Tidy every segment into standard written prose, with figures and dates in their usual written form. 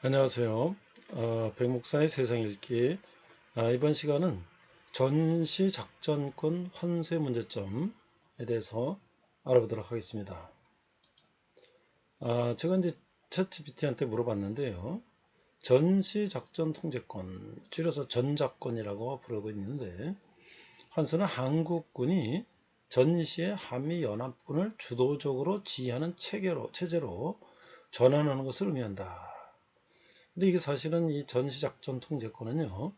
안녕하세요. 백목사의 세상 읽기. 이번 시간은 전시작전권 환수의 문제점에 대해서 알아보도록 하겠습니다. 제가 이제 챗GPT한테 물어봤는데요. 전시작전 통제권, 줄여서 전작권이라고 부르고 있는데, 환수는 한국군이 전시의 한미연합군을 주도적으로 지휘하는 체제로 전환하는 것을 의미한다. 근데 이게 사실은 이 전시작전 통제권은요,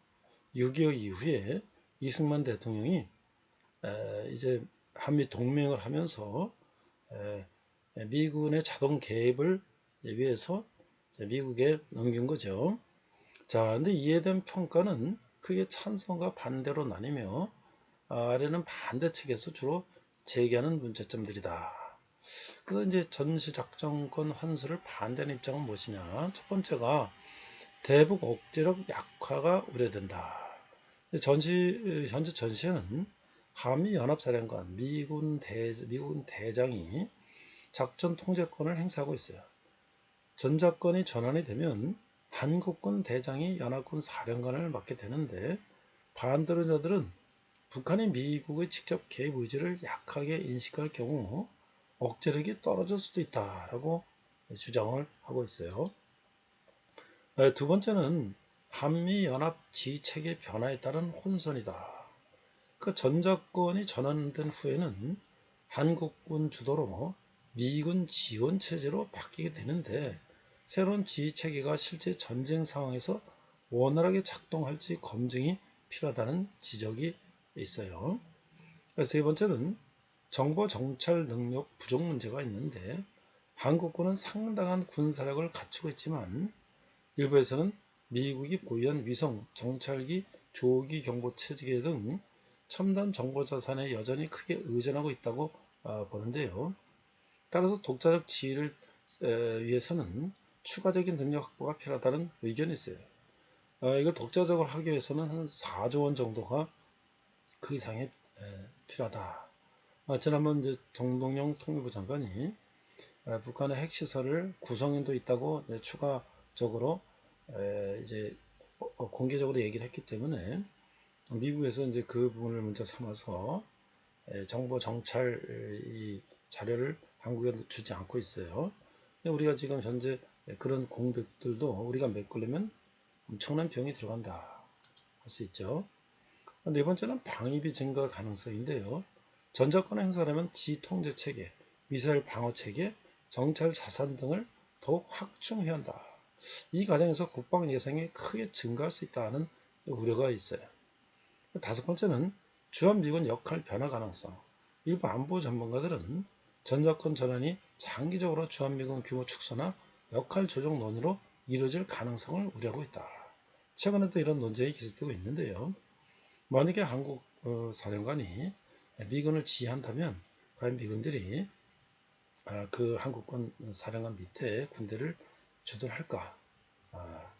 6.25 이후에 이승만 대통령이 이제 한미 동맹을 하면서 미군의 자동 개입을 위해서 미국에 넘긴 거죠. 자, 근데 이에 대한 평가는 크게 찬성과 반대로 나뉘며 아래는 반대 측에서 주로 제기하는 문제점들이다. 그래서 이제 전시작전권 환수를 반대하는 입장은 무엇이냐? 첫 번째가 대북 억제력 약화가 우려된다. 현재 전시에는 한미연합사령관 미군 대장이 작전 통제권을 행사하고 있어요. 전작권이 전환이 되면 한국군 대장이 연합군 사령관을 맡게 되는데, 반대론자들은 북한이 미국의 직접 개입 의지를 약하게 인식할 경우 억제력이 떨어질 수도 있다라고 주장을 하고 있어요. 두 번째는 한미연합 지휘체계 변화에 따른 혼선이다. 그 전작권이 전환된 후에는 한국군 주도로 미군 지원 체제로 바뀌게 되는데, 새로운 지휘체계가 실제 전쟁 상황에서 원활하게 작동할지 검증이 필요하다는 지적이 있어요. 세 번째는 정보 정찰 능력 부족 문제가 있는데, 한국군은 상당한 군사력을 갖추고 있지만 일부에서는 미국이 보유한 위성, 정찰기, 조기 경보 체계 등 첨단 정보 자산에 여전히 크게 의존하고 있다고 보는데요. 따라서 독자적 지위를 위해서는 추가적인 능력 확보가 필요하다는 의견이 있어요. 이걸 독자적으로 하기 위해서는 한 4조 원 정도가 그 이상이 필요하다. 지난번 이제 정동영 통일부 장관이 북한의 핵시설을 구성인도 있다고 추가적으로 이제 공개적으로 얘기를 했기 때문에 미국에서 이제 그 부분을 문제 삼아서 정보 정찰 이 자료를 한국에 주지 않고 있어요. 우리가 지금 현재 그런 공백들도 우리가 메꾸려면 엄청난 비용이 들어간다 할 수 있죠. 네 번째는 방위비 증가 가능성인데요. 전작권 행사라면 지통제 체계, 미사일 방어 체계, 정찰 자산 등을 더욱 확충해야 한다. 이 과정에서 국방 예산이 크게 증가할 수 있다는 우려가 있어요. 다섯 번째는 주한미군 역할 변화 가능성. 일부 안보 전문가들은 전작권 전환이 장기적으로 주한미군 규모 축소나 역할 조정 논의로 이루어질 가능성을 우려하고 있다. 최근에도 이런 논쟁이 계속되고 있는데요. 만약에 한국 사령관이 미군을 지휘한다면 과연 미군들이 그 한국군 사령관 밑에 군대를 주둔할까?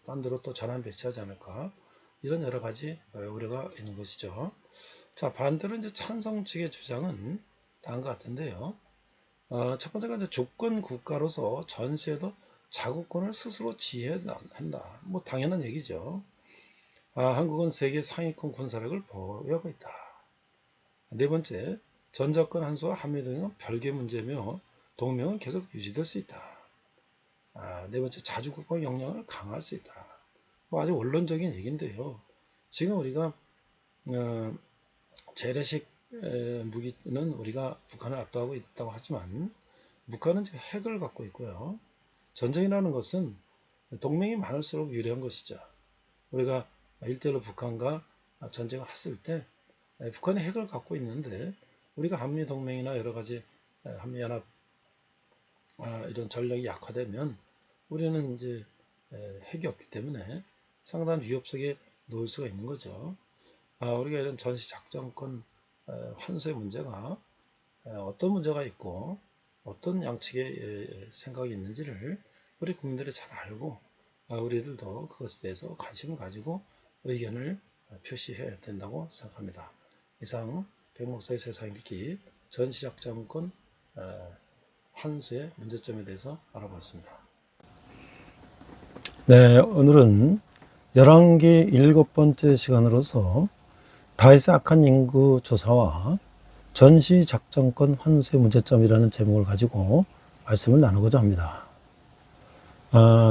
딴 데로 또 전환 배치하지 않을까? 이런 여러 가지 우려가 있는 것이죠. 자, 반대로 이제 찬성 측의 주장은 다른 것 같은데요. 첫 번째가 이제 주권 국가로서 전시에도 자국권을 스스로 지휘해야 한다. 뭐 당연한 얘기죠. 한국은 세계 상위권 군사력을 보유하고 있다. 네 번째, 전작권 한수와 한미동맹은 별개 문제며 동맹은 계속 유지될 수 있다. 네 번째, 자주국방 역량을 강화할 수 있다. 뭐 아주 원론적인 얘기인데요. 지금 우리가 재래식 무기는 우리가 북한을 압도하고 있다고 하지만 북한은 이제 핵을 갖고 있고요. 전쟁이라는 것은 동맹이 많을수록 유리한 것이죠. 우리가 1대1로 북한과 전쟁을 했을 때 북한이 핵을 갖고 있는데 우리가 한미동맹이나 여러 가지 한미연합 이런 전력이 약화되면 우리는 이제 핵이 없기 때문에 상당한 위협 속에 놓을 수가 있는 거죠. 우리가 이런 전시작전권 환수의 문제가 어떤 문제가 있고 어떤 양측의 생각이 있는지를 우리 국민들이 잘 알고 우리들도 그것에 대해서 관심을 가지고 의견을 표시해야 된다고 생각합니다. 이상 백목사의 세상 읽기 전시작전권 환수의 문제점에 대해서 알아봤습니다. 네, 오늘은 열왕기 7번째 시간으로서 다윗의 악한 인구 조사와 전시 작전권 환수의 문제점이라는 제목을 가지고 말씀을 나누고자 합니다.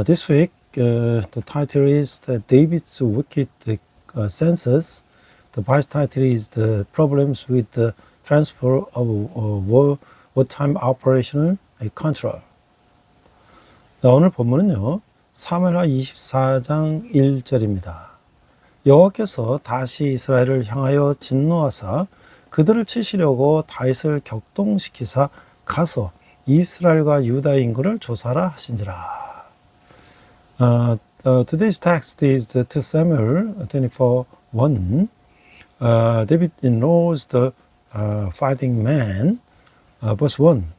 This week, the title is David's Wicked Census. The vice title is The Problems with the Transfer of Wartime Operational Control. 오늘 본문은요, 사무엘하 24장 1절입니다. 여호와께서 다시 이스라엘을 향하여 진노하사 그들을 치시려고 다윗을 격동시키사 가서 이스라엘과 유다의 인구를 조사하라 하신지라. Today's text is 2 Samuel 24:1. David knows the fighting man. Verse 1.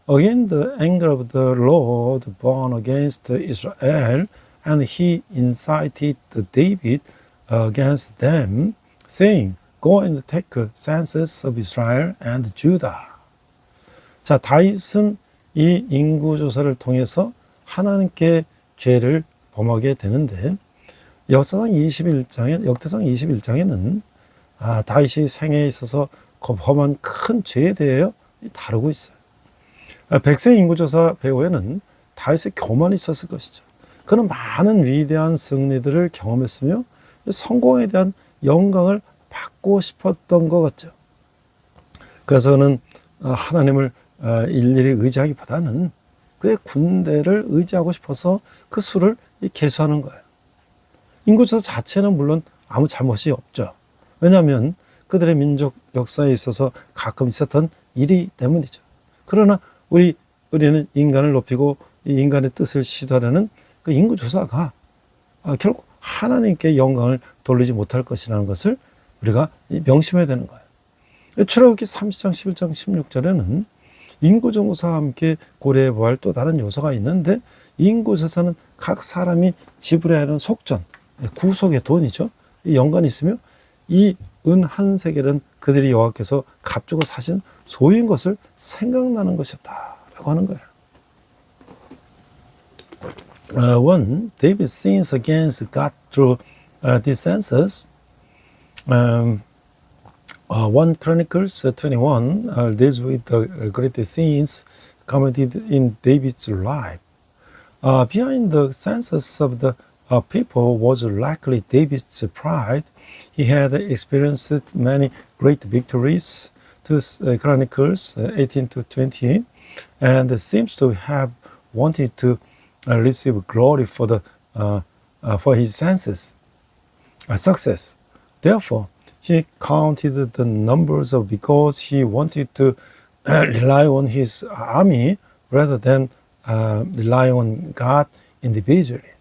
Again the anger of the Lord burned against Israel, and he incited David against them, saying, Go and take a census of Israel and Judah. 자, 다윗은 이 인구조사를 통해서 하나님께 죄를 범하게 되는데, 역대상 21장에는 다윗이 생애에 있어서 범한 큰 죄에 대해 다루고 있어요. 백세 인구조사 배후에는 다윗의 교만이 있었을 것이죠. 그는 많은 위대한 승리들을 경험했으며 성공에 대한 영광을 받고 싶었던 것 같죠. 그래서 그는 하나님을 일일이 의지하기보다는 그의 군대를 의지하고 싶어서 그 수를 계수하는 거예요. 인구조사 자체는 물론 아무 잘못이 없죠. 왜냐하면 그들의 민족 역사에 있어서 가끔 있었던 일이 때문이죠. 그러나 우리는 인간을 높이고 이 인간의 뜻을 시도하려는 그 인구조사가 결국 하나님께 영광을 돌리지 못할 것이라는 것을 우리가 명심해야 되는 거예요. 출애굽기 30장, 11장, 16절에는 인구조사와 함께 고려해 보아야 할 또 다른 요소가 있는데, 인구조사는 각 사람이 지불해야 하는 속전, 구속의 돈이죠. 이 연관이 있으며 이 은 한 세겔은 그들이 여호와께서 값주고 사신 소유인 것을 생각나는 것이었다라고 하는 거예요. When David sins against God through this census, 1 Chronicles 21 deals with the great sins committed in David's life. Behind the census of the people was likely David's pride. He had experienced many great victories, 2 Chronicles 18-20, and seems to have wanted to receive glory for his success. Therefore, he counted the numbers because he wanted to rely on his army rather than relying on God individually.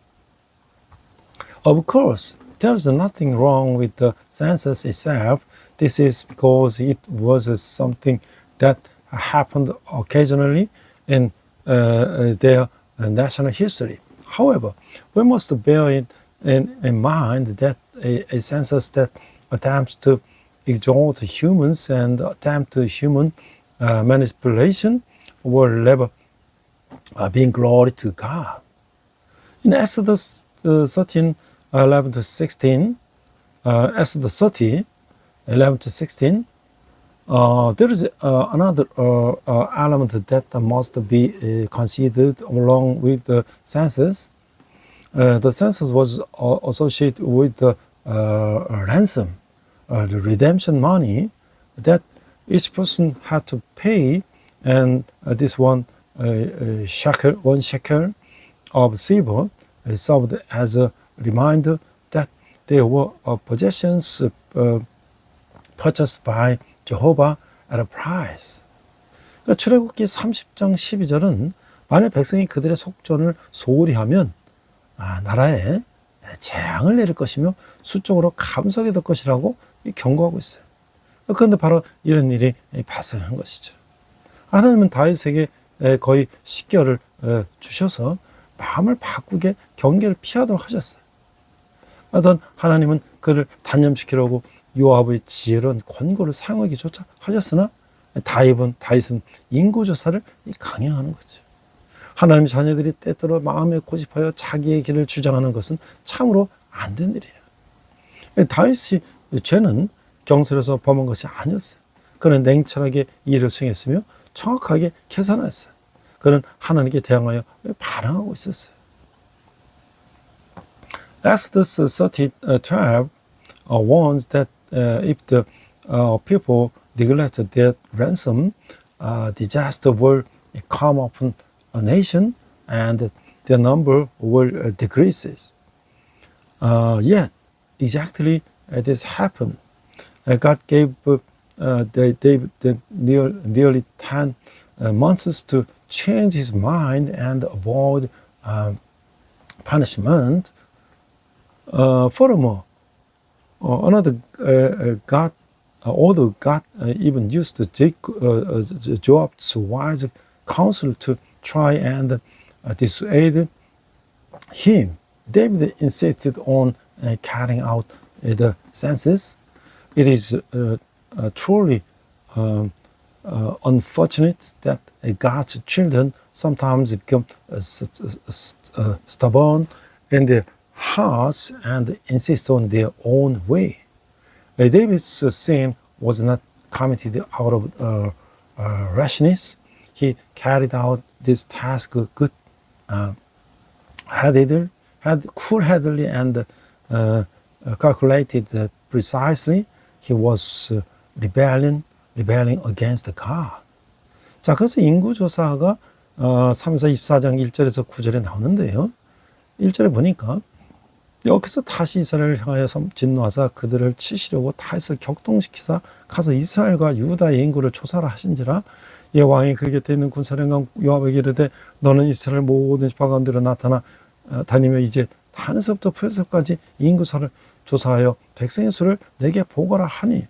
Of course, there is nothing wrong with the census itself. This is because it was something that happened occasionally in their national history. However, we must bear it in mind that a census that attempts to exalt humans and attempt human manipulation will never bring glory to God. In Exodus 13, 11-16, Exodus 30, 11-16, there is another element that must be considered along with the census. The census was associated with the ransom, the redemption money that each person had to pay, and this one shekel of silver served as a reminder that they were possessions purchased by Jehovah at a price. 그러니까 출애굽기 30장 12절은 만일 백성이 그들의 속전을 소홀히 하면 나라에 재앙을 내릴 것이며 수적으로 감소하게 될 것이라고 경고하고 있어요. 그런데 바로 이런 일이 발생한 것이죠. 하나님은 다윗에게 거의 10개월을 주셔서 마음을 바꾸게 경계를 피하도록 하셨어요. 어떤 하나님은 그를 단념시키려고 요압의 지혜로운 권고를 사용하기조차 하셨으나 다윗은 인구조사를 강행하는 거죠. 하나님 자녀들이 때때로 마음에 고집하여 자기의 길을 주장하는 것은 참으로 안 된 일이에요. 다윗이 죄는 경솔해서 범한 것이 아니었어요. 그는 냉철하게 일을 수행했으며 정확하게 계산했어요. 그는 하나님께 대항하여 반항하고 있었어요. Exodus 30:12 warns that if the people neglect their ransom, disaster will come upon a nation and their number will decrease. Yet, exactly this happened. God gave David nearly 10 months to change his mind and avoid punishment. Furthermore, another God, although God even used Joab's wise counsel to try and dissuade him, David insisted on carrying out the census. It is truly unfortunate that God's children sometimes become stubborn in their hearts and insist on their own way. David's sin was not committed out of rashness. He carried out this task cool-headedly and calculated precisely. He was rebelling against God. 자, 그래서 인구조사가 3사 24장 1절에서 9절에 나오는데요. 1절에 보니까 여기서 다시 이스라엘을 향하여 진노하사 그들을 치시려고 다윗을 격동시키사 가서 이스라엘과 유다의 인구를 조사를 하신지라. 예, 왕이 그 곁에 있는 군사령관 요압에게 이르되 너는 이스라엘 모든 지파 가운데로 나타나 다니며 이제 단에서부터 표에서까지 인구사를 조사하여 백성의 수를 내게 보거라 하니,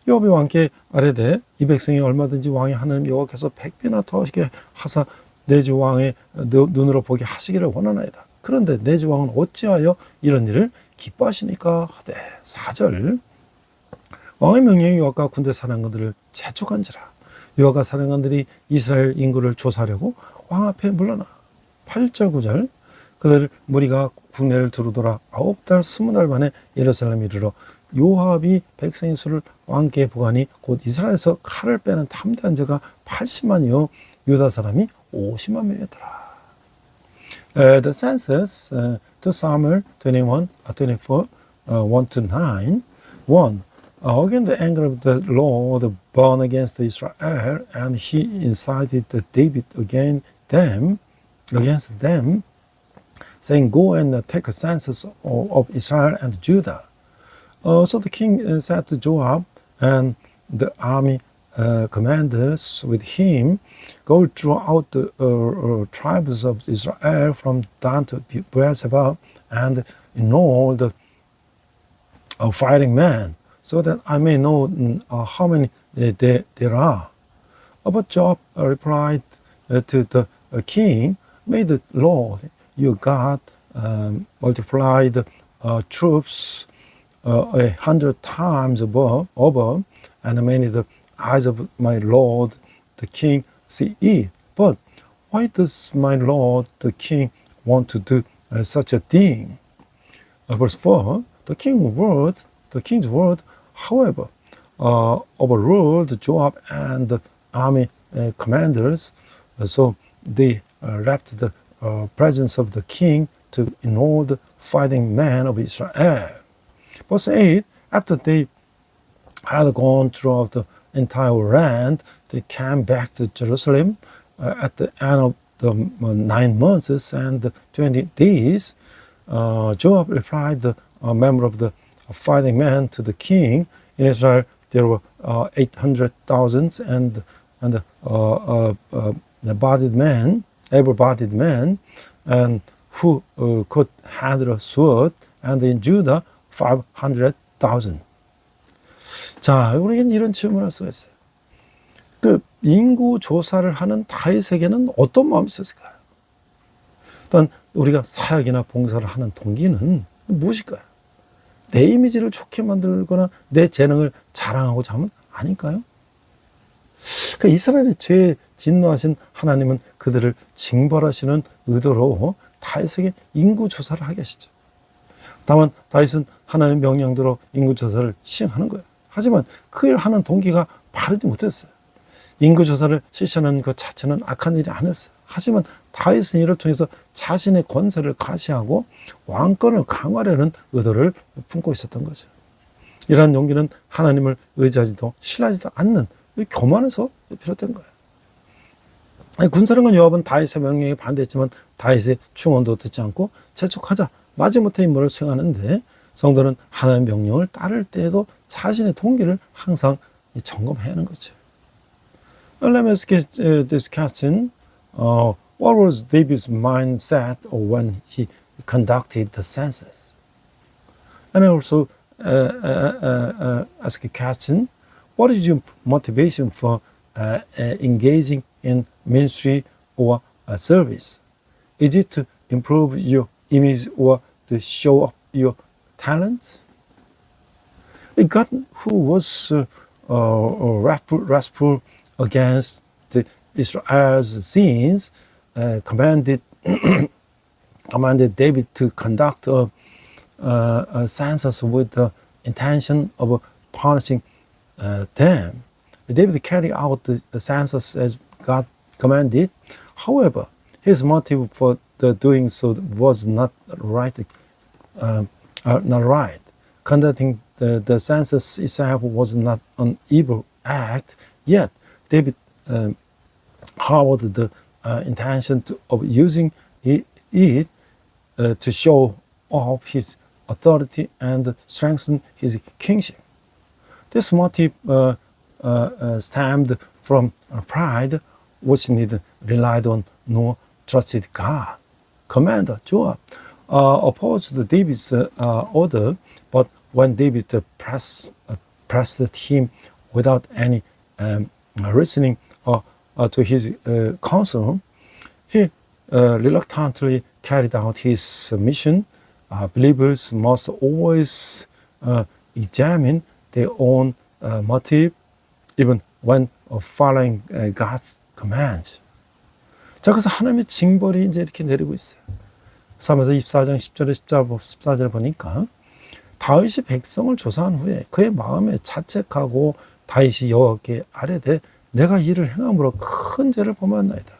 요압이 왕께 아뢰되 이 백성이 얼마든지 왕이 하나님 여호와께서 100배나 더하시게 하사 내 주 왕의 눈으로 보게 하시기를 원하나이다. 그런데 내 주 왕은 어찌하여 이런 일을 기뻐하시니까 하되. 4절 왕의 명령이 요압과 군대 사령관들을 재촉한지라. 요압과 사령관들이 이스라엘 인구를 조사하려고 왕 앞에 물러나. 8절 9절 그들 무리가 국내를 두루돌아 9달 20달 만에 예루살렘에 이르러 요압이 백성의 수를 왕께 보가니 곧 이스라엘에서 칼을 빼는 탐대한 자가 80만이요 유다 사람이 50만 명이었더라. The census to Samuel 21, 24, 1-9. 1. Again the anger of the Lord burned against Israel, and he incited David against them, saying, Go and take a census of Israel and Judah. So the king said to Joab and the army commanders with him, Go throughout the tribes of Israel from Dan to Beersheba and enroll the fighting men, so that I may know how many there are. But Joab replied to the king, May the Lord your God multiply the troops 100 times over, and many the eyes of my Lord the king see it. But why does my Lord the king want to do such a thing? Verse 4, the king's word, however, overruled Joab and the army commanders, so they left the presence of the king to enroll the fighting men of Israel. Verse 8, after they had gone throughout the entire land, they came back to Jerusalem at the end of the 9 months and 20 days. Joab replied, the member of the fighting men, to the king. In Israel there were 800,000 and able-bodied men, and who could handle a sword, and in Judah 500,000. 자, 우리는 이런 질문을 할 수가 있어요. 그 인구 조사를 하는 다윗에게는 어떤 마음이 있었을까요? 일단 우리가 사역이나 봉사를 하는 동기는 무엇일까요? 내 이미지를 좋게 만들거나 내 재능을 자랑하고자 하면 아닐까요? 그 이스라엘의 죄에 진노하신 하나님은 그들을 징벌하시는 의도로 다윗에게 인구 조사를 하게 하시죠. 다만 다윗은 하나님의 명령대로 인구 조사를 시행하는 거예요. 하지만 그 일을 하는 동기가 바르지 못했어요. 인구 조사를 실시하는 것 자체는 악한 일이 아니었어요. 하지만 다윗은 이를 통해서 자신의 권세를 과시하고 왕권을 강화하려는 의도를 품고 있었던 거죠. 이러한 용기는 하나님을 의지하지도 신뢰하지도 않는 교만에서 비롯된 거예요. 군사령관 요압은 다윗의 명령에 반대했지만 다윗의 충원도 듣지 않고 재촉하자 마지못해 임무를 수행하는데, 성도는 하나님의 명령을 따를 때에도 자신의 동기를 항상 점검해야 하는 거죠. Let me ask this question. What was David's mindset when he conducted the census? And also ask a question. What is your motivation for engaging in ministry or service? Is it to improve your image or to show up your talents? God, who was wrathful against Israel's sins, commanded David to conduct a census with the intention of punishing them. David carried out the census as God commanded. However, his motive for the doing so was not right. Conducting the census itself was not an evil act, yet David harbored the intention of using it to show off his authority and strengthen his kingship. This motive stemmed from pride, which neither relied on nor trusted God. Commander Joab opposed David's order, but when David pressed him without any listening to his counsel, he reluctantly carried out his mission. Believers must always examine their own motive, even when following God's commands. 자, 그래서 하나님의 징벌이 이제 이렇게 내리고 있어요. 사무엘서 24장 10절에 14절 보니까 다윗이 백성을 조사한 후에 그의 마음에 자책하고 다윗이 여호와께 아뢰되 내가 이를 행함으로 큰 죄를 범하였나이다.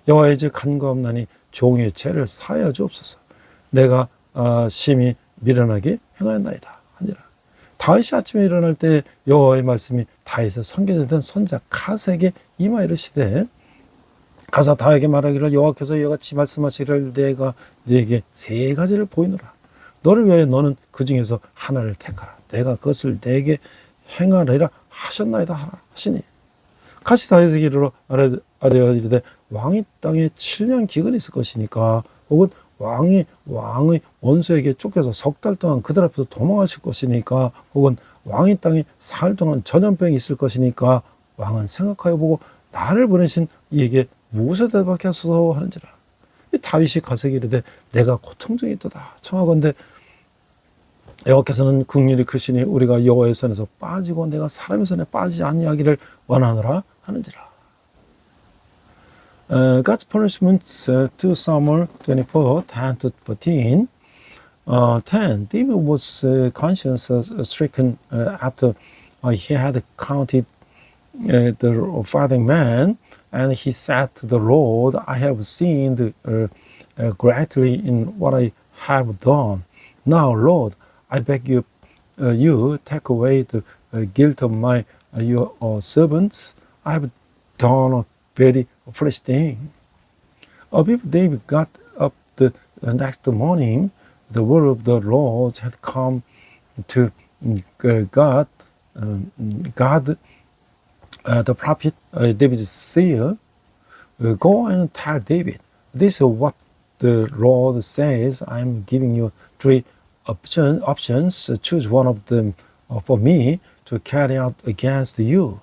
여호와의 즉 간과없나니 종의 죄를 사하여 주옵소서. 내가 심히 미련하게 행하였나이다 하니라. 다윗이 아침에 일어날 때 여호와의 말씀이 다윗의 선교자된 손자 갓에게 임하 이르시되 가서 다윗에게 말하기를 여호와께서 이와 같이 말씀하시기를 내가 네게 세 가지를 보이노라. 너를 위하여 너는 그 중에서 하나를 택하라. 내가 그것을 내게 행하리라 하셨나이다 하시니 같이 다윗에게 이르러 아뢰어 이르되 왕이 땅에 7년 기근이 있을 것이니까 혹은 왕의 원수에게 쫓겨서 석 달 동안 그들 앞에서 도망하실 것이니까 혹은 왕이 땅에 사흘 동안 전염병이 있을 것이니까 왕은 생각하여 보고 나를 보내신 이에게 무엇을 대답하소서 하는지라. 다윗이 가서 이르되 내가 고통 중에 있도다 청하건대 여호와께서는 긍휼히 크시니 우리가 여호와의 손에서 빠지고 내가 사람의 손에 빠지지 아니하기를 원하노라 하는지라. God's punishment to Samuel 24, 10-14. 10. David was conscience stricken after he had counted the fighting men, and he said to the Lord, I have sinned greatly in what I have done. Now, Lord, I beg you, take away the guilt of your servants. I have done a very foolish thing. Before David got up the next morning, the word of the Lord had come to God, the prophet David's seer. Go and tell David, this is what the Lord says. I'm giving you three options. Choose one of them for me to carry out against you.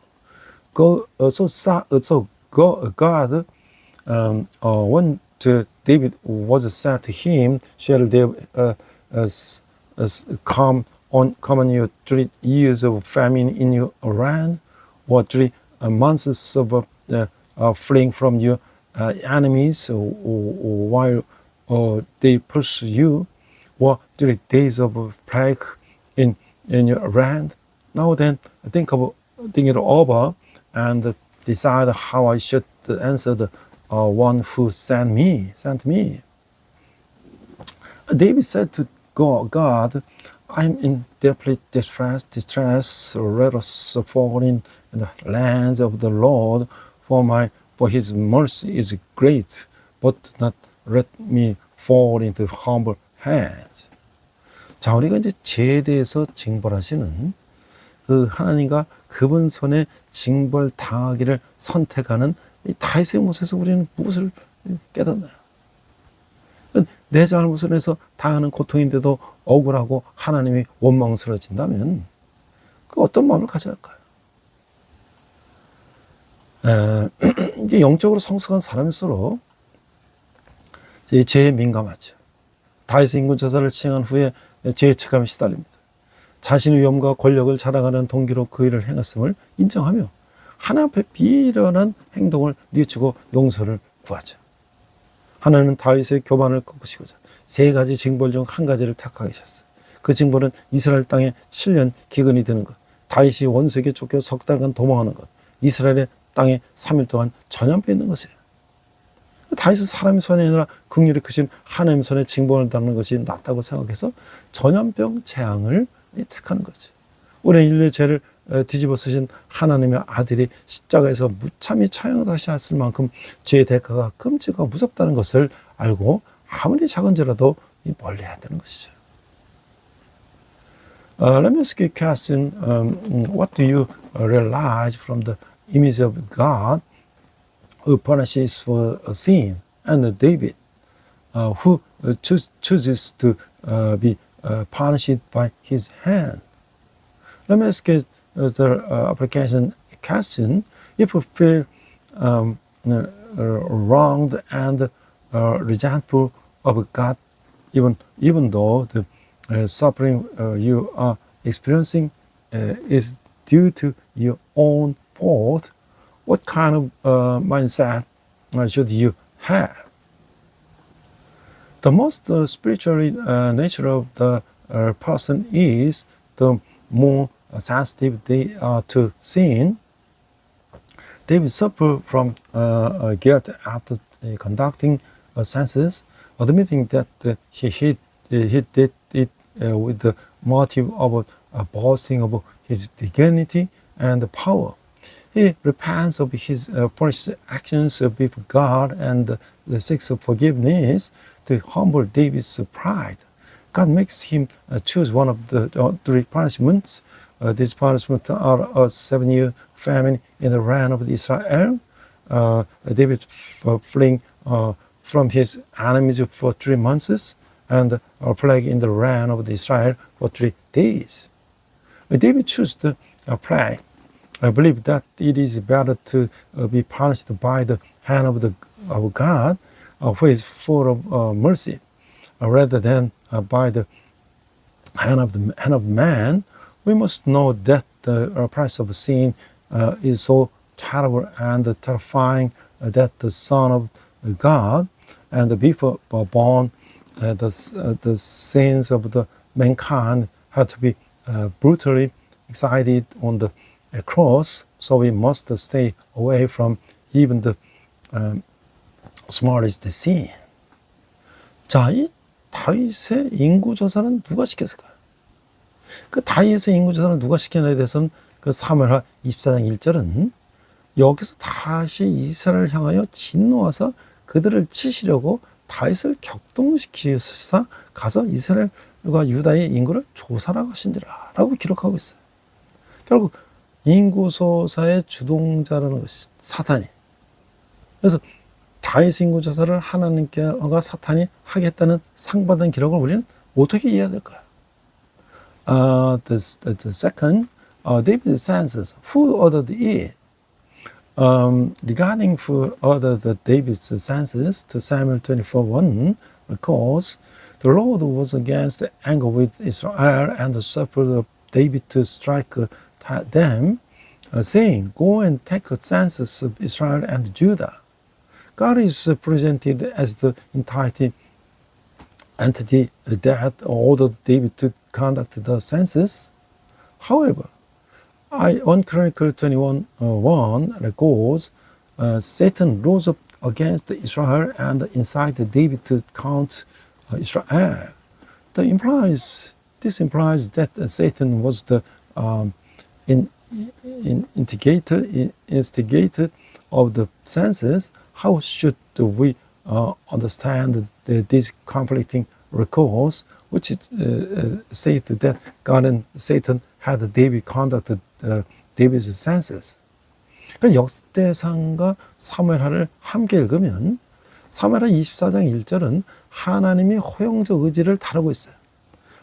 God, when David was said to him, shall there come on you 3 years of famine in your land, or 3 months of fleeing from your enemies while they pursue you, or during days of plague in your land. Now then, think it over and decide how I should answer the one who sent me. David said to God, I'm in deeply distress, let us fall in the lands of the Lord, for his mercy is great, but not let me fall into humble hands. 자, 우리가 이제 죄에 대해서 징벌하시는 그 하나님과 그분 손에 징벌 당하기를 선택하는 이 다윗의 모습에서 우리는 무엇을 깨닫나요? 내 잘못을 해서 당하는 고통인데도 억울하고 하나님이 원망스러워진다면 그 어떤 마음을 가져야 할까요? 이제 영적으로 성숙한 사람일수록 죄에 민감하죠. 다윗의 인군저사를 시행한 후에 죄의 책임에 시달립니다. 자신의 위엄과 권력을 자랑하는 동기로 그 일을 행했음을 인정하며 하나님 앞에 비련한 행동을 뉘우치고 용서를 구하죠. 하나님은 다윗의 교만을 꺾으시고자 세 가지 징벌 중 한 가지를 택하게 하셨어요. 그 징벌은 이스라엘 땅에 7년 기근이 드는 것, 다윗이 원수에게 쫓겨 석 달간 도망하는 것, 이스라엘의 땅에 3일 동안 전염병 있는 것이에요. 다윗은 사람의 손이 아니라 긍휼히 크신 하나님 손에 징벌을 당하는 것이 낫다고 생각해서 전염병 재앙을 택하는 거죠. 우리 인류의 죄를 뒤집어 쓰신 하나님의 아들이 십자가에서 무참히 처형하시 했을 만큼 죄의 대가가 끔찍하고 무섭다는 것을 알고 아무리 작은 죄라도 멀리해야 되는 것이죠. Let me ask you a question. What do you realize from the image of God who punishes for a sin, and David who chooses to be punished by his hand? Let me ask you the application question. If you feel wronged and resentful of God, even though the suffering you are experiencing is due to your own fault, what kind of mindset should you have? The most spiritual nature of the person is the more sensitive they are to sin. David suffered from guilt after conducting a census, admitting that he did it with the motive of boasting of his dignity and power. He repents of his foolish actions before God and seeks forgiveness to humble David's pride. God makes him choose one of the three punishments. These punishments are a 7-year famine in the land of Israel, David fleeing from his enemies for 3 months, and a plague in the land of Israel for 3 days. David chose the plague. I believe that it is better to be punished by the hand of God, who is full of mercy, rather than by the hand of man. We must know that the price of sin is so terrible and terrifying that the Son of God and before born, the sins of the mankind had to be brutally executed on the cross. So we must stay away from even the smallest sin. 자, 이 다윗의 인구조사는 누가 시켰을까요? 그 다윗의 인구조사를 누가 시켰냐에 대해서는 그 사무엘하 24장 1절은 여기서 다시 이스라엘을 향하여 진노하사 그들을 치시려고 다윗을 격동시키사 가서 이스라엘과 유다의 인구를 조사하고 하신지라 라고 기록하고 있어요. 결국 인구조사의 주동자라는 것이 사탄이. 그래서 다윗 인구조사를 하나님과 사탄이 하겠다는 상받은 기록을 우리는 어떻게 이해해야 될까요? The second, David's census. Who ordered it? Regarding who ordered David's census, to Samuel 24:1 records, the Lord was against anger with Israel and suffered David to strike them. saying, "Go and take a census of Israel and Judah." God is presented as the entity that ordered David to conduct the census. However, 1 Chronicle 21:1 records Satan rose up against Israel and incited David to count Israel. This implies that Satan was the instigator of the census. How should we understand these conflicting records, which state that God and Satan had David conducted David's census? 그 역대상과 사무엘하를 함께 읽으면 사무엘하 24장 1절은 하나님이 허용적 의지를 다루고 있어요.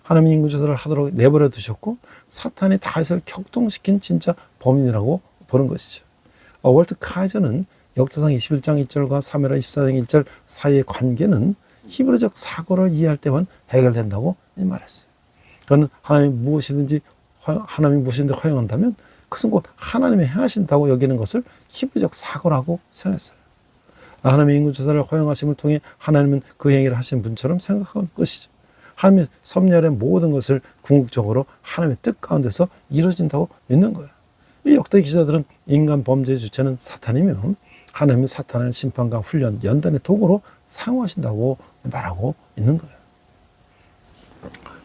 하나님이 인구조사를 하도록 내버려 두셨고 사탄이 다윗을 격동시킨 진짜 범인이라고 보는 것이죠. 월트 카이저는 역대상 21장 1절과 사무엘하 24장 1절 사이의 관계는 히브리적 사고를 이해할 때만 해결된다고 말했어요. 그는 하나님이 무엇이든지 허용한다면 그것은 곧 하나님이 행하신다고 여기는 것을 히브리적 사고라고 생각했어요. 하나님의 인구조사를 허용하심을 통해 하나님은 그 행위를 하신 분처럼 생각한 것이죠. 하나님의 섭리아래 모든 것을 궁극적으로 하나님의 뜻 가운데서 이루어진다고 믿는 거예요. 이 역대 기자들은 인간 범죄의 주체는 사탄이며 하나님은 사탄을 심판과 훈련, 연단의 도구로 사용하신다고 말하고 있는 거예요.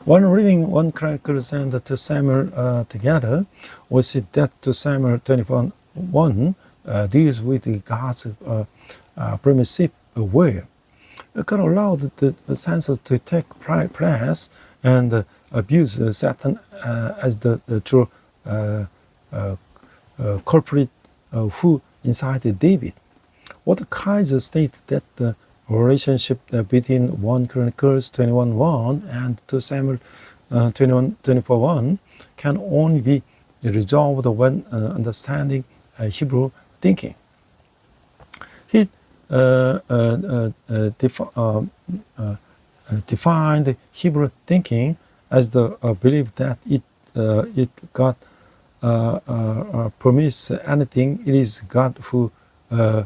When reading 1 Chronicles and 2 Samuel together, we see that 2 Samuel 21:1 deals with God's permissive will. God allowed the census to take place and abuse Satan as the true culprit who incited David. What Kaiser stated that the relationship between 1 Chronicles 21:1 and 2 Samuel 24:1 can only be resolved when understanding Hebrew thinking. He defined Hebrew thinking as the belief that it God permits anything. It is God who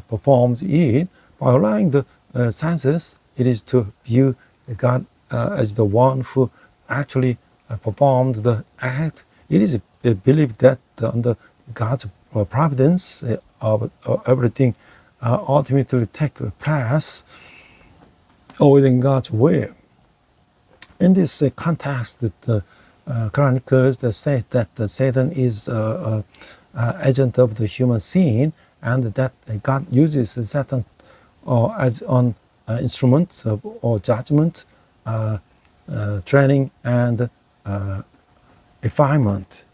performs it. By allowing the census, it is to view God as the one who actually performed the act. It is a belief that under God's providence, everything ultimately takes place within God's will. In this context, the Chronicles say that Satan is an agent of the human sin, and that God uses Satan as an instrument of judgment, training, and refinement.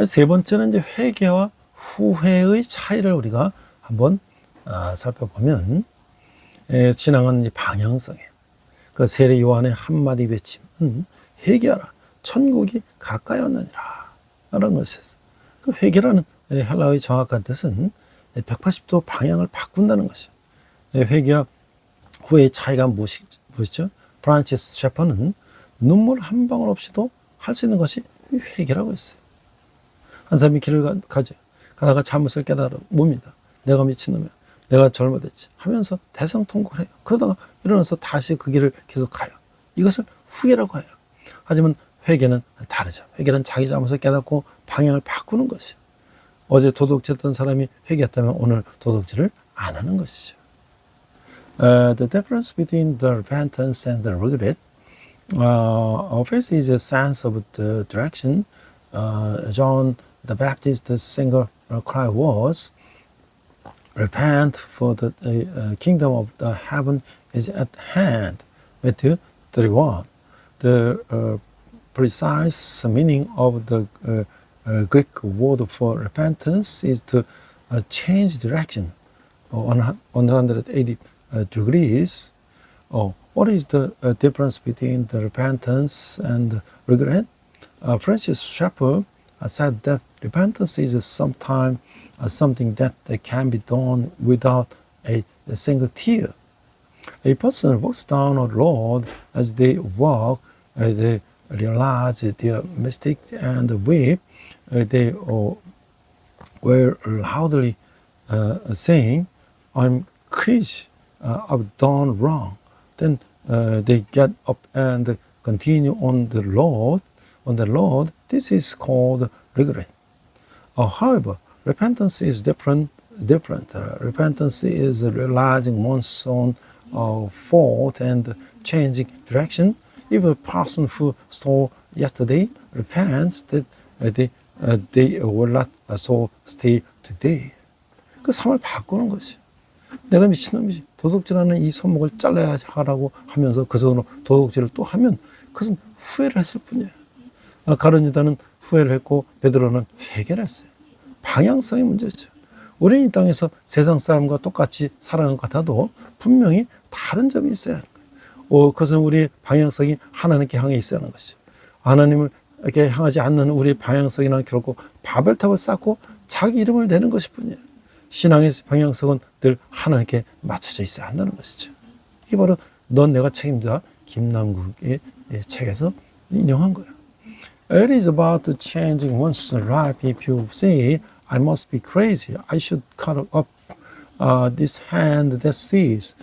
세 번째는 이제 회개와 후회의 차이를 우리가 한번 살펴보면, 신앙은 방향성이에요. 그 세례 요한의 한마디 외침은 회개하라, 천국이 가까이 왔느니라 라는 것이었어요. 그 회개라는 헬라어의 정확한 뜻은 180도 방향을 바꾼다는 것이죠. 회개와 후회의 차이가 무엇이죠? 프란치스 셰퍼는 눈물 한 방울 없이도 할 수 있는 것이 회개라고 했어요. 한 사람이 길을 가다가 잘못을 깨달아봅니다. 내가 미친놈이야, 내가 잘못했지 하면서 대성통곡을 해요. 그러다가 일어나서 다시 그 길을 계속 가요. 이것을 후회라고 해요. 하지만 회개는 다르죠. 회개는 자기 잘못을 깨닫고 방향을 바꾸는 것이요. 어제 도둑질했던 사람이 회개했다면 오늘 도둑질을 안 하는 것이죠. The difference between the repentance and the regret, first is a sense of the direction. John the Baptist's single cry was, "Repent, for the kingdom of the heaven is at hand." Matthew 31. The precise meaning of the Greek word for repentance is to change direction 180 degrees. What is the difference between the repentance and regret? Francis Schaeffer said that repentance is sometimes something that can be done without a single tear. A person walks down a road. As they walk, they realized their mistake and weep, they were loudly saying, I'm Chris, I've done wrong. Then they get up and continue on the Lord. On the Lord, this is called regret. However, repentance is different. Repentance is realizing one's own fault and changing direction. If a person who stole yesterday repents, that they will not so stay today. 그 삶을 바꾸는 것이. 내가 미친놈이지. 도둑질하는 이 손목을 잘라야 하라고 하면서 그 손으로 도둑질을 또 하면 그것은 후회를 했을 뿐이에요. 가룟 유다는 후회를 했고 베드로는 회개를 했어요. 방향성의 문제죠. 우리는 이 땅에서 세상 사람과 똑같이 살아가는 것 같아도 분명히 다른 점이 있어야 하는 거예요. 그것은 우리의 방향성이 하나님께 향해 있어야 하는 것이죠. 하나님을 이렇게 향하지 않는 우리의 방향성이란 결국 바벨탑을 쌓고 자기 이름을 내는 것일 뿐이에요. 신앙의 방향성은 늘 하나님께 맞춰져 있어야 한다는 것이죠. 이게 바로 넌 내가 책임자 김남국의 책에서 인용한 거예요. It is about changing one's life. If you say, I must be crazy, I should cut up this hand that steals,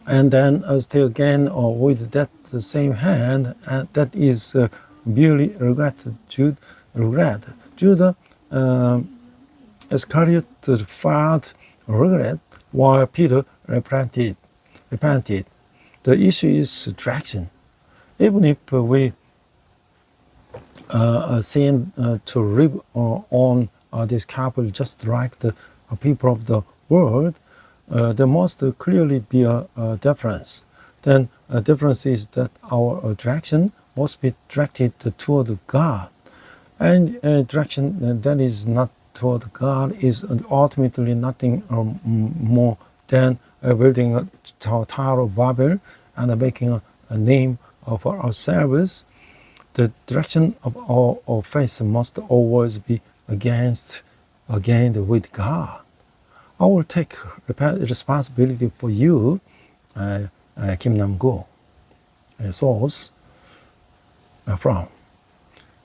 and then stay again with that the same hand, and that is merely regret. Judah Iscariot felt regret while Peter repented. The issue is direction. Even if we seem to live on this couple just like the people of the world, there must clearly be a difference. Then a difference is that our direction must be directed toward God. And direction that is not toward God is ultimately nothing more than building a Tower of Babel and making a name for ourselves. The direction of our faith must always be against with God. I will take responsibility for you, Kim Nam-gu, source from.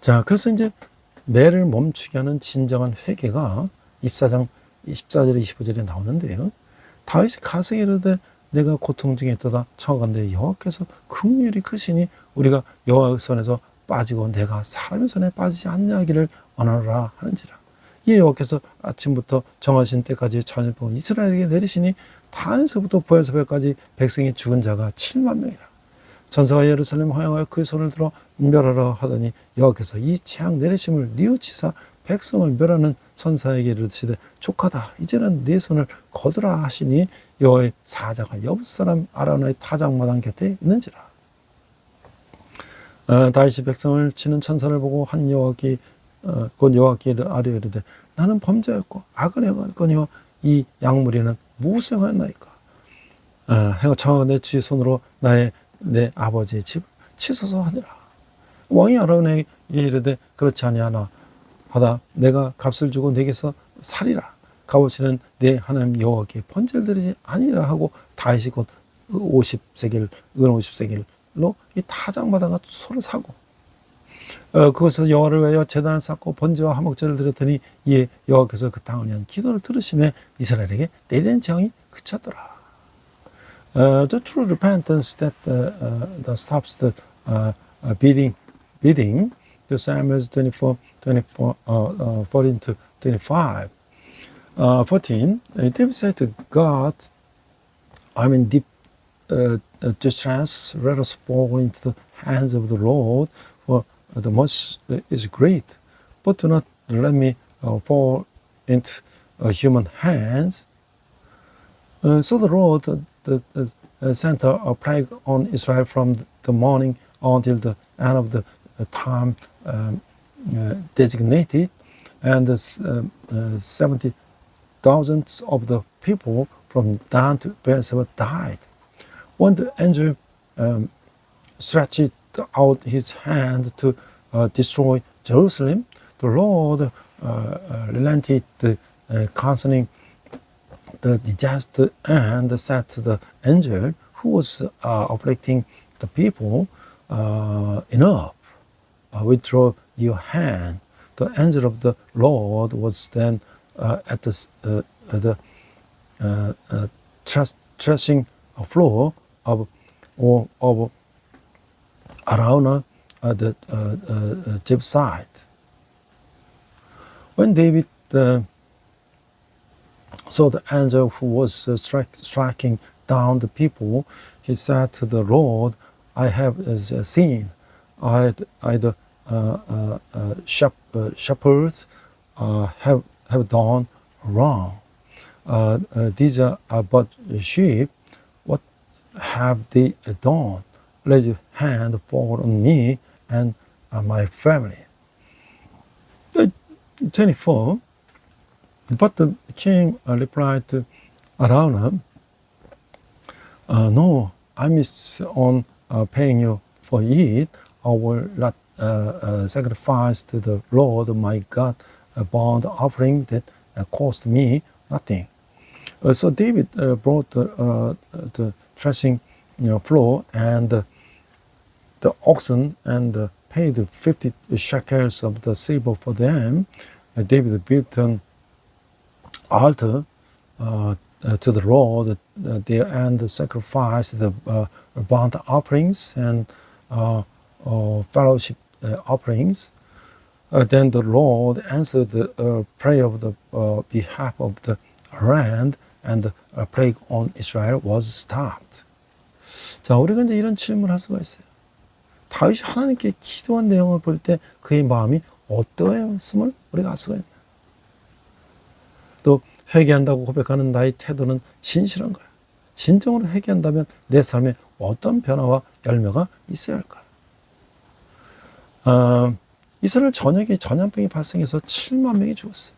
자, 그래서 이제 매를 멈추게 하는 진정한 회개가 24장 24절에 25절에 나오는데요. 다윗이 가서 이르되 내가 고통 중에 있도다 청하건대 여호와께서 긍휼히 크시니 우리가 여호와의 손에서 빠지고 내가 사람의 손에 빠지지 않냐기를 원하노라 하는지라. 이 여호와께서 아침부터 정하신 때까지 저녁봉 이스라엘에게 내리시니 단에서부터 보엘세바까지 백성이 죽은 자가 7만 명이라. 전사가 예루살렘 허영하여 그의 손을 들어 멸하라 하더니 여호와께서 이 재앙 내리심을 뉘우치사 백성을 멸하는 천사에게 이르시되 족하다 이제는 네 손을 거두라 하시니 여호와의 사자가 여부 사람 아라노의 타작마당 곁에 있는지라. 다윗이 백성을 치는 천사를 보고 한 여호와께 곧 여호와께 아뢰어 이르되 나는 범죄였고 악을 행하거니와 이 약물이는 무엇을 행하였나이까. 행하청하고 내 주의 손으로 내 아버지의 집을 치소서 하니라. 왕이 아론에게 이르되 그렇지 아니하나 하다 내가 값을 주고 내게서 살이라. 값어치는 내 하나님 여호와께 번제를 드리지 아니라 하고 다윗이 곧 50세겔, 은 50세겔로 이 타작마다가 소를 사고 그것을 여호와를 위하여 제단을 쌓고 번제와 화목제를 드렸더니 이에 여호와께서 그 땅을 위한 기도를 들으시며 이스라엘에게 내리는 재앙이 그쳤더라. The true repentance that stops the beating, the Samuel 24, 14 to 25. 14, David said to God, I'm in deep distress, let us fall into the hands of the Lord, for the much is great, but do not let me fall into human hands. So the Lord sent a plague on Israel from the morning until the end of the time designated, and 70,000 of the people from Dan to Beersheba died. When the angel stretched out his hand to destroy Jerusalem, the Lord relented concerning the disaster and said to the angel who was afflicting the people, enough. Withdraw your hand. The angel of the Lord was then at the threshing floor of Araunah, the Jebusite. When David saw the angel who was striking down the people, he said to the Lord, I have seen either shepherds have done wrong. These are but sheep. What have they done? Let your hand fall on me and my family. 24. But the king replied to Araunah, no, I miss on paying you for it. I will not sacrifice to the Lord my God a burnt offering that cost me nothing. So David brought the threshing floor and the oxen and paid 50 shekels of the silver for them. David built an altar to the Lord there and sacrificed the burnt offerings and fellowship offerings. Then the Lord answered the prayer of the behalf of the land, and the plague on Israel was stopped. 자, 우리가 이제 이런 질문을 할 수가 있어요. 다윗이 하나님께 기도한 내용을 볼 때 그의 마음이 어떠했음을 우리가 알 수가 있나요? 또 회개한다고 고백하는 나의 태도는 진실한 거야. 진정으로 회개한다면 내 삶에 어떤 변화와 열매가 있어야 할까? 이스라엘 전역에 전염병이 발생해서 7만 명이 죽었어요.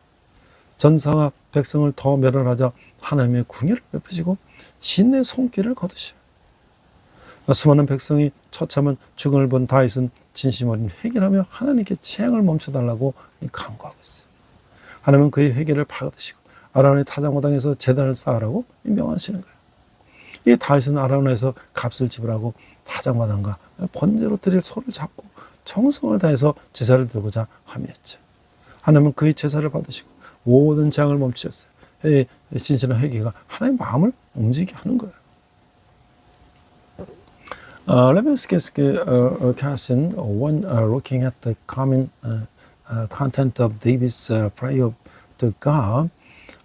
전사가 백성을 더 멸하자 하나님의 궁유를 베푸시고 진의 손길을 거두셔. 수많은 백성이 처참한 죽음을 본 다윗은 진심 어린 회개를 하며 하나님께 재앙을 멈춰달라고 간구하고 있어요. 하나님은 그의 회개를 받으시고 아라운의 타작마당에서 제단을 쌓으라고 명하시는 거예요. 이 다윗은 아라운에서 값을 지불하고 타작마당과 번제로 드릴 소를 잡고 정성을 다해서 제사를 드리고자 함이었죠. 하나님은 그의 제사를 받으시고 모든 재앙을 멈추셨어요. 진실한 회개가 하나님의 마음을 움직이게 하는 거예요. Let me ask a question when looking at the common content of David's prayer to God.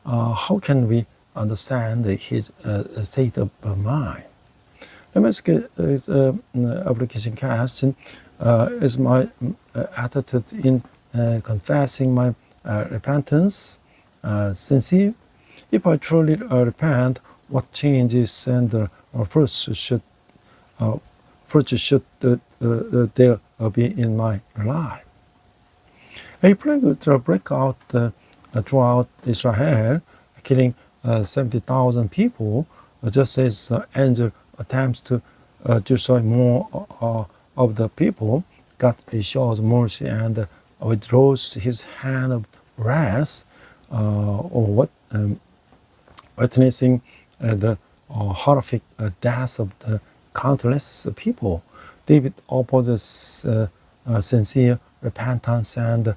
How can we understand his state of mind? Let me ask an application question. Is my attitude in confessing my repentance sincere? If I truly repent, what changes and fruits should there be in my life? A plague will break out throughout Israel, killing 70,000 people, just as angel attempts to destroy more of the people. God shows mercy and withdraws his hand of wrath, witnessing the horrific death of the countless people. David opposes sincere repentance and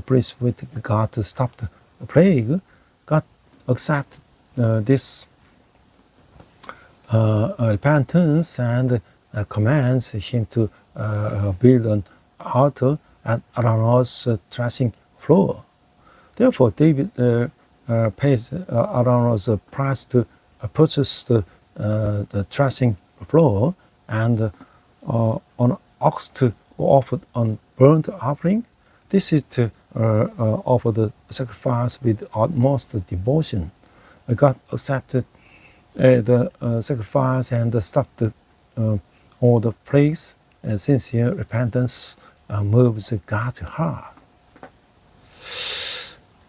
pleads with God to stop the plague. God accepts this repentance and commands him to build an altar at Araunah's threshing floor. Therefore, David pays Araunah's price to purchase the threshing floor and an ox to offer on burnt offering. This is to offer the sacrifice with utmost devotion. God accepted the sacrifice and stopped all the praise. Sincere repentance moves God's heart.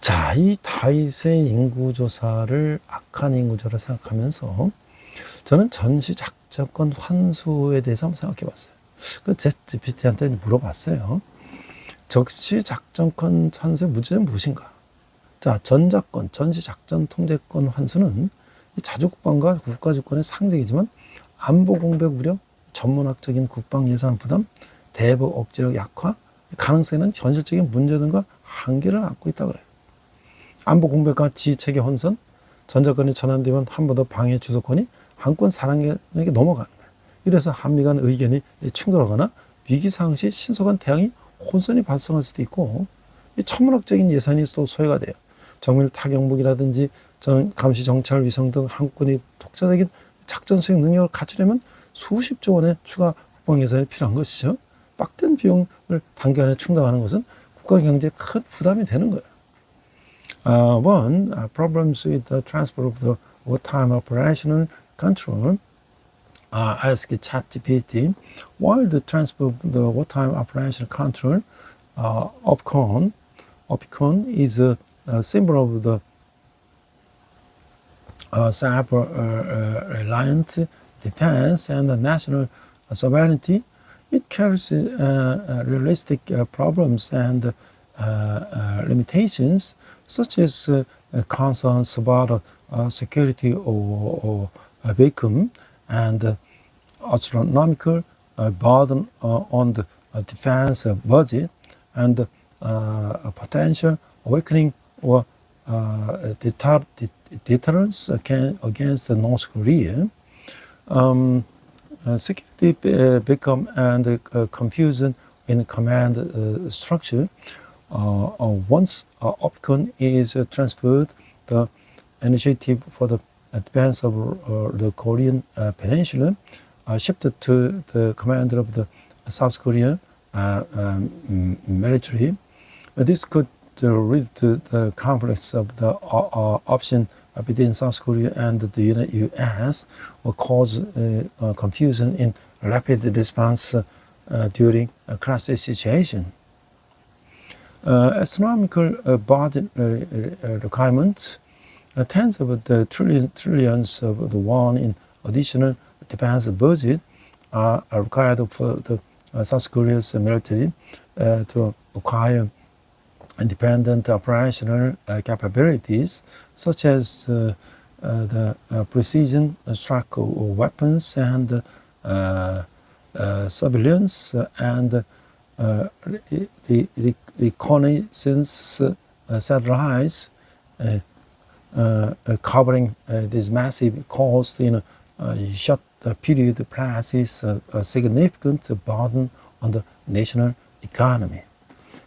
자, 이 다윗의 인구조사를 악한 인구조사를 생각하면서 저는 전시작전권 환수에 대해서 한번 생각해 봤어요. 그 ChatGPT한테 물어봤어요. 전시작전권 환수의 문제는 무엇인가? 자, 전작권, 전시작전 통제권 환수는 자주국방과 국가주권의 상징이지만 안보 공백 우려, 전문학적인 국방 예산 부담, 대북 억지력 약화, 가능성에는 현실적인 문제 등과 한계를 안고 있다고 그래요. 안보 공백과 지휘체계 혼선, 전자권이 전환되면 한 번 더 방해 주도권이 한권 사령관에게 넘어가는 거예요. 이래서 한미 간 의견이 충돌하거나 위기 상황 시 신속한 대응이 혼선이 발생할 수도 있고, 천문학적인 예산이 또 소요가 돼요. 정밀 타격무기라든지 감시 정찰 위성 등 한권이 독자적인 작전 수행 능력을 갖추려면 수십조 원의 추가 국방 예산이 필요한 것이죠. 빡된 비용을 단기간에 충당하는 것은 국가 경제에 큰 부담이 되는 거예요. Problems with the transport of the wartime operational control. Ask ChatGPT, while the transport of the wartime operational control, OPCON is a symbol of the cyber-reliant defense and the national sovereignty. It carries realistic problems and limitations, such as concerns about security or vacuum and astronomical burden on the defense budget and potential weakening or deterrence against North Korea. Security become and confusion in command structure. Once OPCON is transferred, the initiative for the defense of the Korean Peninsula shifted to the commander of the South Korean military. This could lead to the conflicts of the option between South Korea and the U.S. or cause confusion in rapid response during a crisis situation. Astronomical budget requirements, tens of the trillions of the won in additional defense budget are required for the South Korea's military to acquire independent operational capabilities, such as the precision strike weapons and surveillance and reconnaissance satellites, covering this massive cost in a short period places a significant burden on the national economy.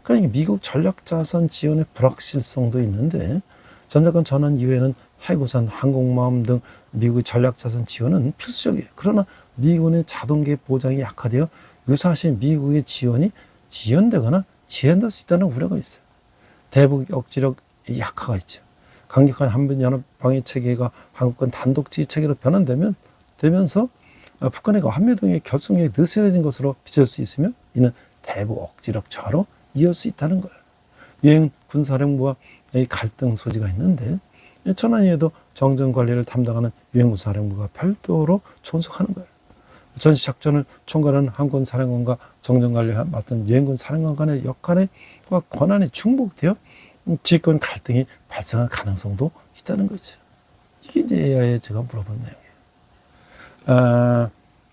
그러니까 미국 전략자산 지원의 불확실성도 있는데, 전자권 전환 이후에는 해구산, 항공모함 등 미국의 전략자산 지원은 필수적이에요. 그러나 미군의 자동계 보장이 약화되어 유사시 미국의 지원이 지연되거나 제한될 수 있다는 우려가 있어요. 대북 억지력 약화가 있죠. 강력한 한반연합 방위 체계가 한국권 단독 지휘 체계로 변환되면서 북한의 한미 등의 결속력이 느슨해진 것으로 비춰질 수 있으며, 이는 대북 억지력 저하로 이을 수 있다는 거예요. 유엔 군사령부와 갈등 소지가 있는데, 천안위에도 정전 관리를 담당하는 유엔 군사령부가 별도로 존속하는 거예요. 전시 작전을 총괄하는 한군 사령관과 정전 관리를 맡은 유엔군 사령관 간의 역할과 권한이 중복되어 지휘권 갈등이 발생할 가능성도 있다는 거죠. 이게 이제 AI에 제가 물어본 내용이에요.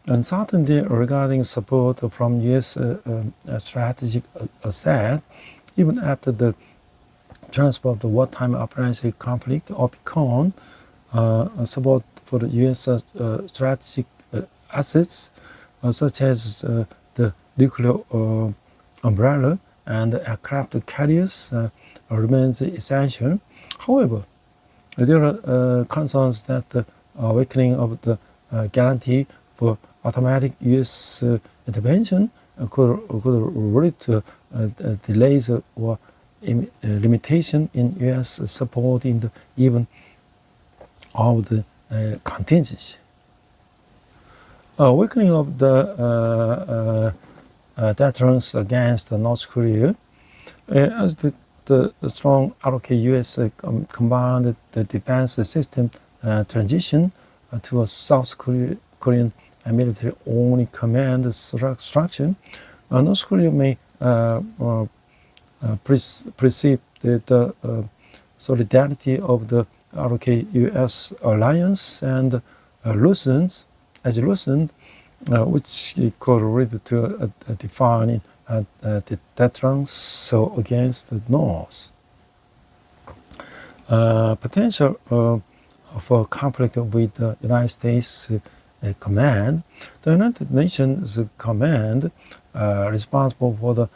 Uncertainty regarding support from U.S. strategic asset, even after the transfer of the wartime operation conflict, OPCON, support for the U.S. Strategic assets, such as the nuclear umbrella and aircraft carriers, remains essential. However, there are concerns that the awakening of the guarantee for automatic U.S. intervention could lead to delays or limitation in U.S. support in the event of the contingency. Awakening of the deterrence against North Korea, as the strong ROK U.S. combined the defense system transition to a South Korean military-only command structure, North Korea may perceive the solidarity of the ROK U.S. alliance and loosened which correlate to defining the deterrence so against the North. Potential for conflict with the United States command. The United Nations command responsible for the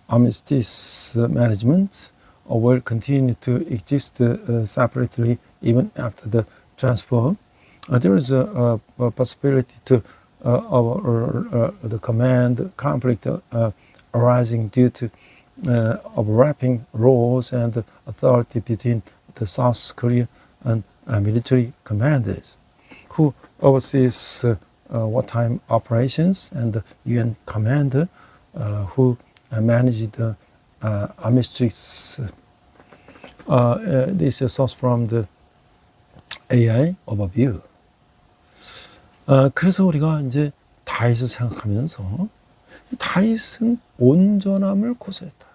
armistice management will continue to exist separately even after the transfer. There is a possibility to the command conflict arising due to overlapping roles and authority between the South Korean and military commanders who oversees wartime operations and the UN commander who manage the armistice. This is source from the AI overview. 그래서 우리가 이제 다윗을 생각하면서 다윗은 온전함을 고수했다.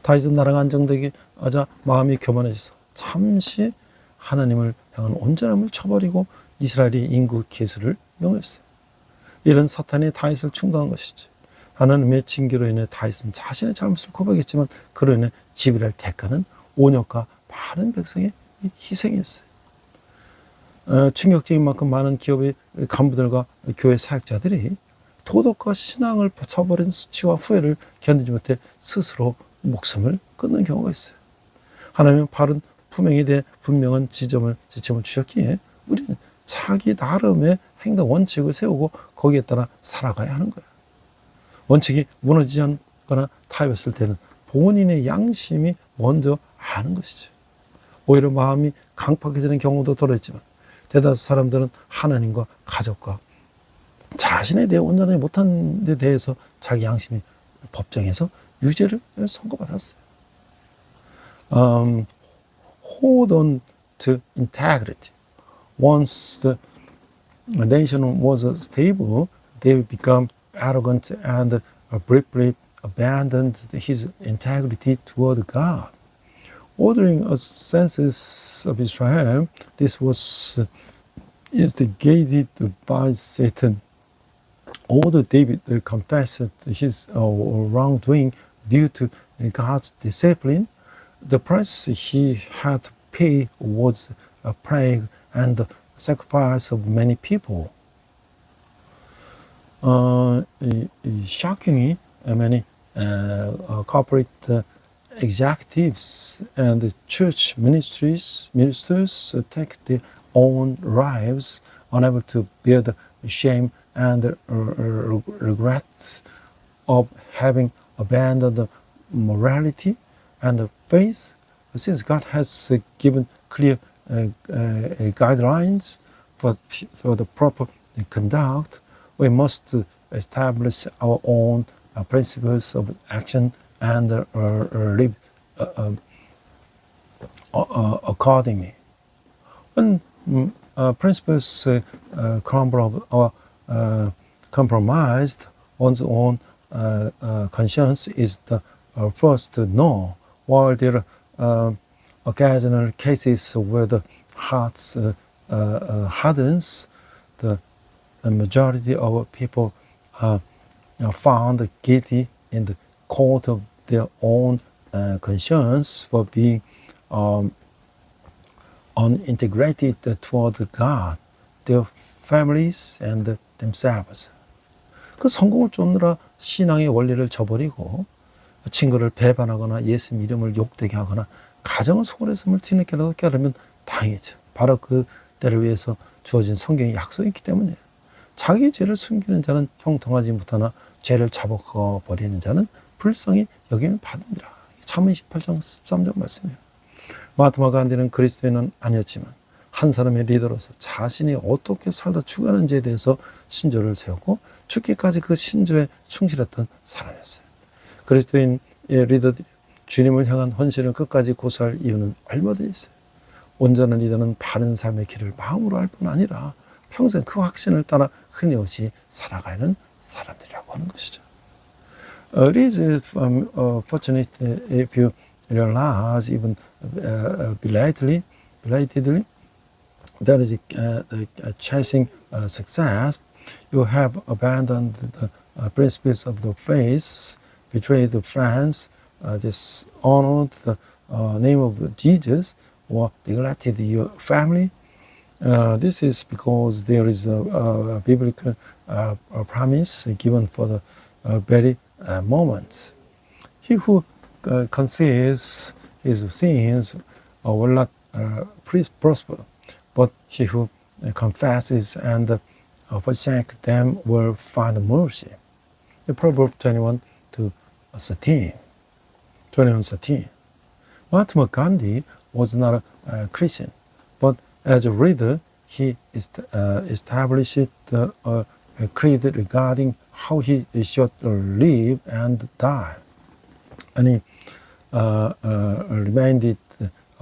다윗은 나라가 안정되게 하자 마음이 교만해져서 잠시 하나님을 향한 온전함을 쳐버리고 이스라엘이 인구 계수를 명했어요. 이런 사탄이 다윗을 충동한 것이지. 하나님의 징계로 인해 다윗은 자신의 잘못을 고백했지만 그로 인해 지불할 대가는 온역과 많은 백성의 희생이었어요. 충격적인 만큼 많은 기업의 간부들과 교회 사역자들이 도덕과 신앙을 쳐버린 수치와 후회를 견디지 못해 스스로 목숨을 끊는 경우가 있어요. 하나님은 바른 품행에 대해 분명한 지침을 주셨기에 우리는 자기 나름의 행동 원칙을 세우고 거기에 따라 살아가야 하는 거예요. 원칙이 무너지지 않거나 타협했을 때는 본인의 양심이 먼저 아는 것이죠. 오히려 마음이 강팍해지는 경우도 덜했지만 대다수 사람들은 하나님과 가족과 자신에 대해 온전하지 못한 데 대해서 자기 양심이 법정에서 유죄를 선고받았어요. Hold on to integrity. Once the nation was stable, they become arrogant and briefly abandoned his integrity toward God. Ordering a census of Israel, this was instigated by Satan. Although David confessed his wrongdoing due to God's discipline, the price he had to pay was a plague and the sacrifice of many people. Shockingly, many corporate executives and church ministers take their own lives, unable to bear the shame and regret of having abandoned the morality and the faith. Since God has given clear guidelines for the proper conduct, we must establish our own principles of action and live accordingly. When principles crumble or compromised, one's own conscience is the first to know, while there are occasional cases where the heart hardens, the majority of people are found guilty in the court of their own conscience for being unintegrated toward God, their families, and themselves. 그 성공을 쫓느라 신앙의 원리를 저버리고 친구를 배반하거나 예수님 이름을 욕되게 하거나 가정을 소홀했음을 뒤늦게라도 깨달으면 다행이죠. 바로 그 때를 위해서 주어진 성경의 약속이 있기 때문이에요. 자기 죄를 숨기는 자는 형통하지 못하나 죄를 잡아버리는 자는 불쌍히 여김을 받으리라. 잠언 28장 13절 말씀이에요. 마하트마 간디는 그리스도인은 아니었지만 한 사람의 리더로서 자신이 어떻게 살다 죽었는지에 대해서 신조를 세우고 죽기까지 그 신조에 충실했던 사람이었어요. 그리스도인의 리더들이 주님을 향한 헌신을 끝까지 고수할 이유는 얼마든지 있어요. 온전한 리더는 바른 삶의 길을 마음으로 할 뿐 아니라 평생 그 확신을 따라 흔히 살아가야 하는 사람들이라고 하는 것이죠. It is fortunate if you realize even belatedly that is chasing success. You have abandoned the principles of the faith, betrayed the friends, dishonored the name of Jesus, or neglected your family. This is because there is a biblical promise given for the very moment. He who conceals his sins will not prosper, but he who confesses and forsakes them will find mercy. The Proverbs 21:13. Mahatma Gandhi was not a Christian, but as a reader, he established a creed regarding how he should live and die. And he remained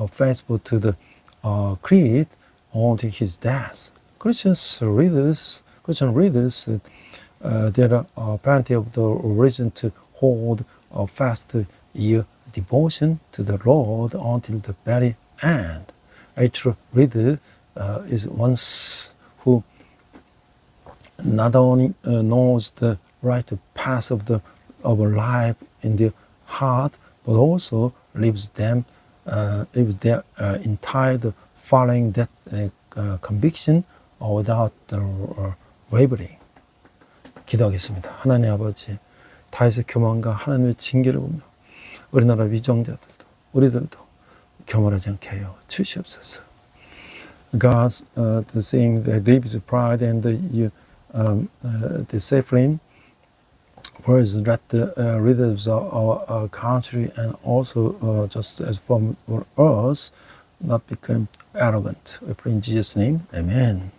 faithful to the creed until his death. Christian readers, there are plenty of the reason to hold fast your devotion to the Lord until the very end. A true reader is one who not only knows the right path of life in their heart, but also lives their entire following that conviction without wavering. 기도하겠습니다. 하나님 아버지, 다윗의 교만과 하나님의 징계를 보며 우리나라 위정자들도 우리들도 교만하지 않게 하여 주시옵소서. God's saying that David's pride and the discipline words that the readers of our country and also just as from us not become arrogant. We pray in Jesus' name. Amen.